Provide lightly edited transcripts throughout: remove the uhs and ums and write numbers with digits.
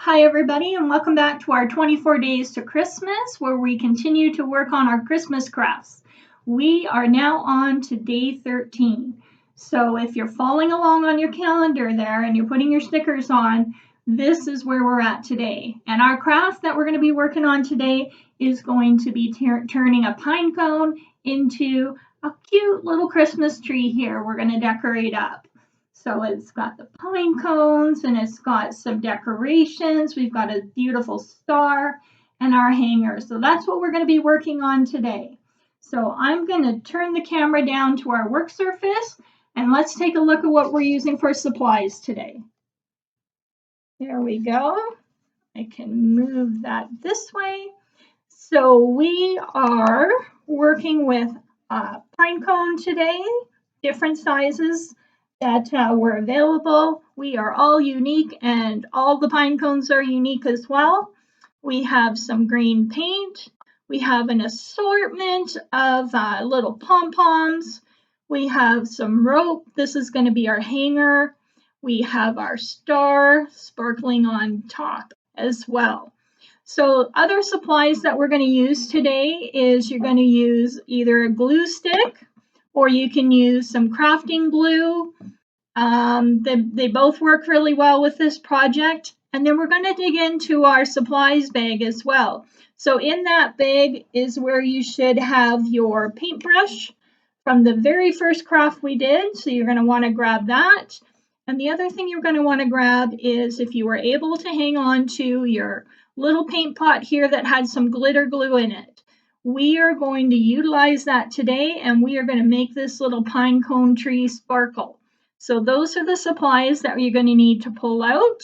Hi everybody and welcome back to our 24 days to Christmas where we continue to work on our Christmas crafts. We are now on to day 13. So if you're following along on your calendar there and you're putting your stickers on, this is where we're at today. And our craft that we're going to be working on today is going to be turning a pine cone into a cute little Christmas tree here we're going to decorate up. So it's got the pine cones and it's got some decorations. We've got a beautiful star and our hanger. So that's what we're going to be working on today. So I'm going to turn the camera down to our work surface and let's take a look at what we're using for supplies today. There we go. I can move that this way. So we are working with a pine cone today, different sizes that were available. We are all unique and all the pine cones are unique as well. We have some green paint. We have an assortment of little pom-poms. We have some rope. This is going to be our hanger. We have our star sparkling on top as well. So other supplies that we're going to use today is you're going to use either a glue stick or you can use some crafting glue. They both work really well with this project. And then we're going to dig into our supplies bag as well. So in that bag is where you should have your paintbrush from the very first craft we did. So you're going to want to grab that. And the other thing you're going to want to grab is if you were able to hang on to your little paint pot here that had some glitter glue in it. We are going to utilize that today and we are going to make this little pine cone tree sparkle. So those are the supplies that you're going to need to pull out.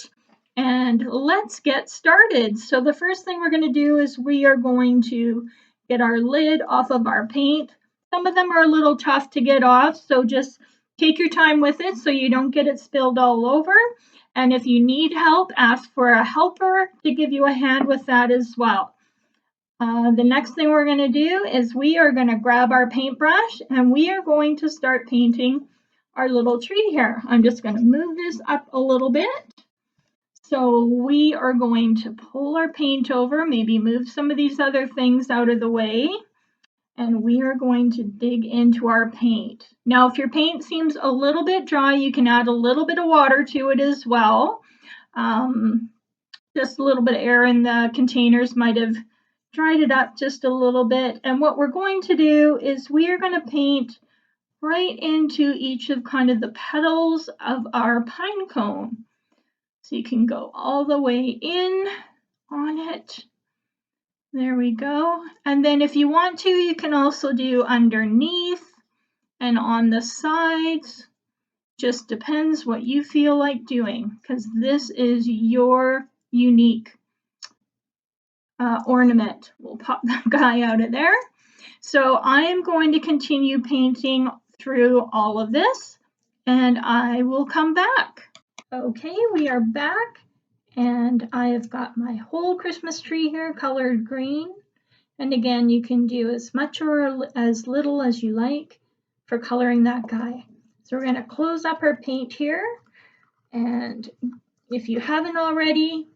And let's get started. So the first thing we're going to do is we are going to get our lid off of our paint. Some of them are a little tough to get off, so just take your time with it so you don't get it spilled all over. And if you need help, ask for a helper to give you a hand with that as well. The next thing we're going to do is we are going to grab our paintbrush and we are going to start painting our little tree here. I'm just going to move this up a little bit. So we are going to pull our paint over, maybe move some of these other things out of the way. And we are going to dig into our paint. Now, if your paint seems a little bit dry, you can add a little bit of water to it as well. Just a little bit of air in the containers might have dried it up just a little bit. And what we're going to do is we are going to paint right into each of kind of the petals of our pine cone. So you can go all the way in on it. There we go. And then if you want to, you can also do underneath and on the sides. Just depends what you feel like doing because this is your unique ornament. We'll pop that guy out of there. So I am going to continue painting through all of this and I will come back. Okay, we are back and I have got my whole Christmas tree here colored green. And again, you can do as much or as little as you like for coloring that guy. So we're going to close up our paint here. And if you haven't already,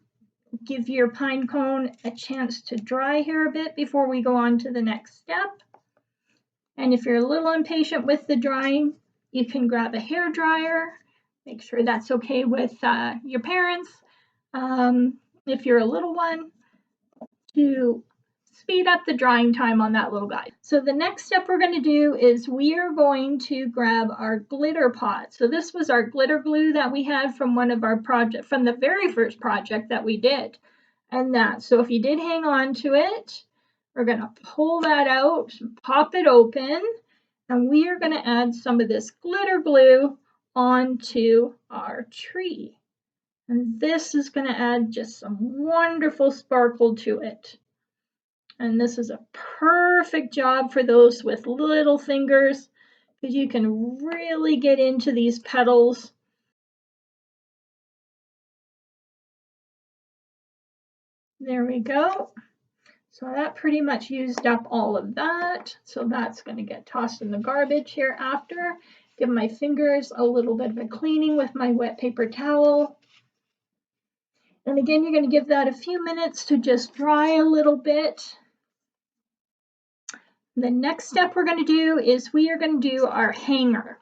give your pine cone a chance to dry here a bit before we go on to the next step. And if you're a little impatient with the drying, you can grab a hair dryer. Make sure that's okay with your parents. If you're a little one, to speed up the drying time on that little guy. So the next step we're going to do is we are going to grab our glitter pot. So this was our glitter glue that we had from one of our projects, from the very first project that we did. And that, so if you did hang on to it, we're going to pull that out, pop it open, and we are going to add some of this glitter glue onto our tree. And this is going to add just some wonderful sparkle to it. And this is a perfect job for those with little fingers because you can really get into these petals. There we go. So that pretty much used up all of that. So that's going to get tossed in the garbage here after. Give my fingers a little bit of a cleaning with my wet paper towel. And again, you're going to give that a few minutes to just dry a little bit. The next step we're going to do is we are going to do our hanger.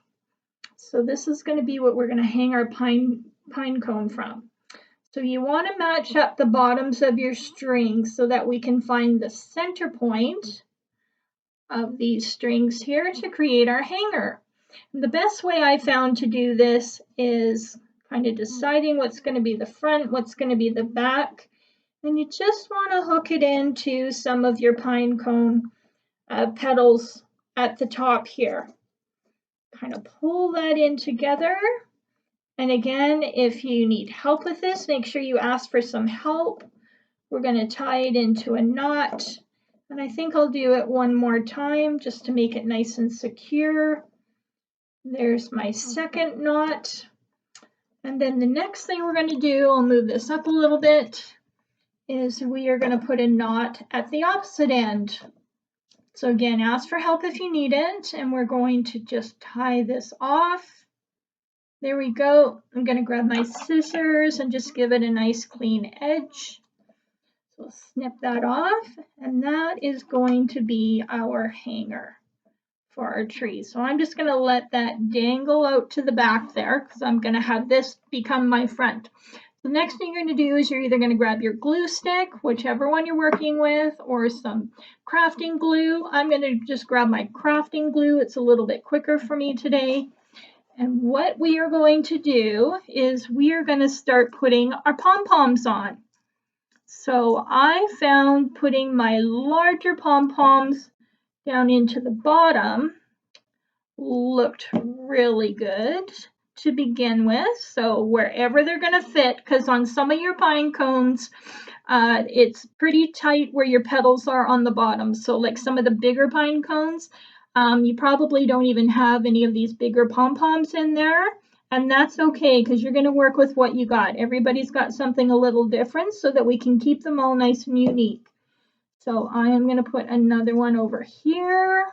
So this is going to be what we're going to hang our pine cone from. So you want to match up the bottoms of your strings so that we can find the center point of these strings here to create our hanger. And the best way I found to do this is kind of deciding what's going to be the front, what's going to be the back. And you just want to hook it into some of your pine cone petals at the top here. Kind of pull that in together. And again, if you need help with this, make sure you ask for some help. We're going to tie it into a knot. And I think I'll do it one more time just to make it nice and secure. There's my second knot. And then the next thing we're going to do, I'll move this up a little bit, is we are going to put a knot at the opposite end. So again, ask for help if you need it. And we're going to just tie this off. There we go. I'm going to grab my scissors and just give it a nice clean edge. So snip that off, and that is going to be our hanger for our tree. So I'm just going to let that dangle out to the back there because I'm going to have this become my front. The next thing you're going to do is you're either going to grab your glue stick, whichever one you're working with, or some crafting glue. I'm going to just grab my crafting glue. It's a little bit quicker for me today. And what we are going to do is we are going to start putting our pom-poms on. So I found putting my larger pom-poms down into the bottom looked really good to begin with. So wherever they're going to fit, because on some of your pine cones, it's pretty tight where your petals are on the bottom. So like some of the bigger pine cones, you probably don't even have any of these bigger pom-poms in there. And that's okay, because you're going to work with what you got. Everybody's got something a little different so that we can keep them all nice and unique. So I am going to put another one over here.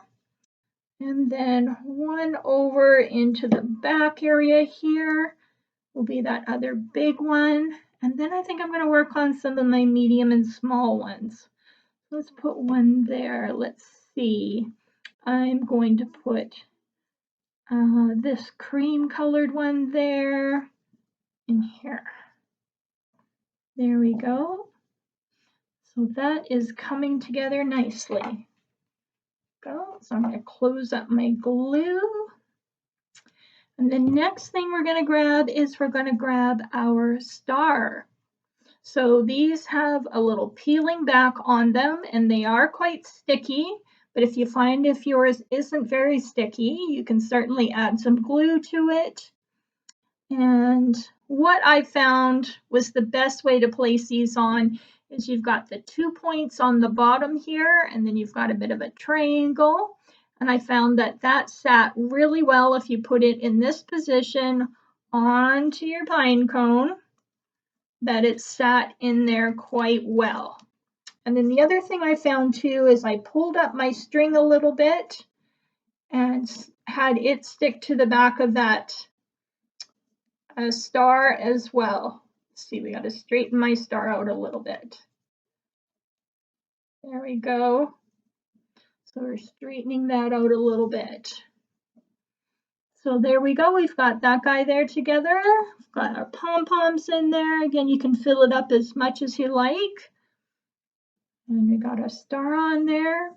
And then one over into the back area here will be that other big one. And then I think I'm going to work on some of my medium and small ones. Let's put one there. Let's see. I'm going to put this cream colored one there in here. There we go. So that is coming together nicely. Go. So I'm going to close up my glue. And the next thing we're going to grab is we're going to grab our star. So these have a little peeling back on them and they are quite sticky. But if you find if yours isn't very sticky, you can certainly add some glue to it. And what I found was the best way to place these on is you've got the 2 points on the bottom here, and then you've got a bit of a triangle. And I found that that sat really well if you put it in this position onto your pine cone, that it sat in there quite well. And then the other thing I found too is I pulled up my string a little bit and had it stick to the back of that star as well. Let's see, we got to straighten my star out a little bit. There we go. So we're straightening that out a little bit. So there we go. We've got that guy there together. We've got our pom-poms in there. Again, you can fill it up as much as you like. And we got a star on there.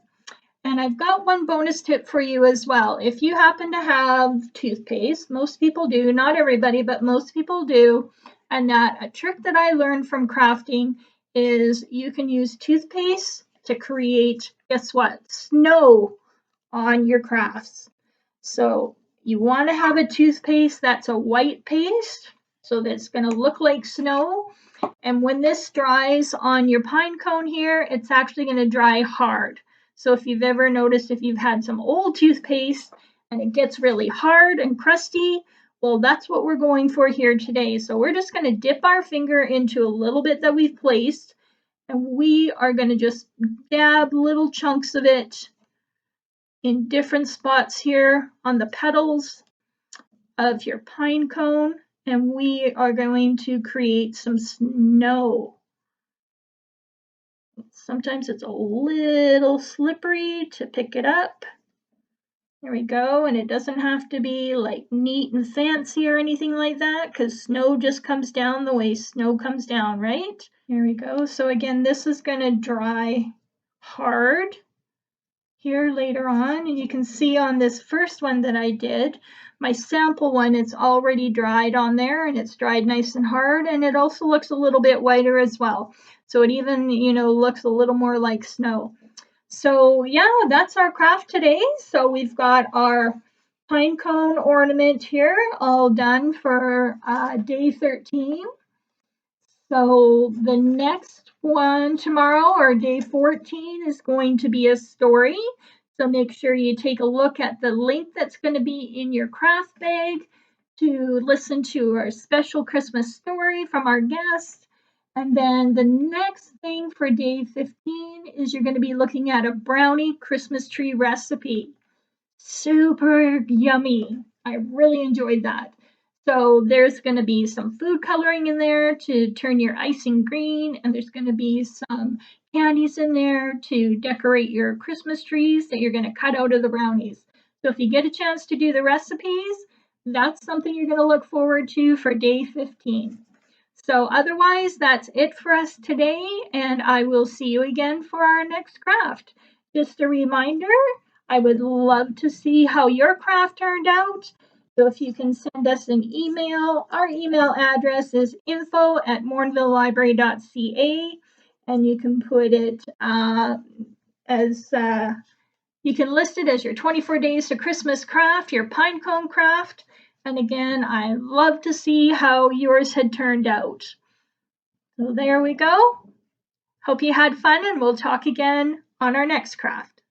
And I've got one bonus tip for you as well. If you happen to have toothpaste, most people do, not everybody, but most people do. And that a trick that I learned from crafting is you can use toothpaste to create, guess what, snow on your crafts. So you want to have a toothpaste that's a white paste so that it's going to look like snow. And when this dries on your pine cone here, it's actually going to dry hard. So if you've ever noticed if you've had some old toothpaste and it gets really hard and crusty, well, that's what we're going for here today. So we're just going to dip our finger into a little bit that we've placed, and we are going to just dab little chunks of it in different spots here on the petals of your pine cone. and we are going to create some snow. Sometimes it's a little slippery to pick it up. There we go, and it doesn't have to be like neat and fancy or anything like that, because snow just comes down the way snow comes down, right? Here we go. So again, this is going to dry hard here later on, and you can see on this first one that I did, my sample one, it's already dried on there, and it's dried nice and hard, and it also looks a little bit whiter as well. So it even, looks a little more like snow. So yeah, that's our craft today. So we've got our pine cone ornament here all done for day 13. So the next one tomorrow, or day 14, is going to be a story. So make sure you take a look at the link that's going to be in your craft bag to listen to our special Christmas story from our guest. And then the next thing for day 15 is you're going to be looking at a brownie Christmas tree recipe. Super yummy. I really enjoyed that. So there's going to be some food coloring in there to turn your icing green, and there's going to be some candies in there to decorate your Christmas trees that you're going to cut out of the brownies. So if you get a chance to do the recipes, that's something you're going to look forward to for day 15. So otherwise, that's it for us today, and I will see you again for our next craft. Just a reminder, I would love to see how your craft turned out. So if you can send us an email, our email address is info@morinvillelibrary.ca, and you can put it as you can list it as your 24 days to Christmas craft, your pine cone craft. And again, I love to see how yours had turned out. So there we go. Hope you had fun, and we'll talk again on our next craft.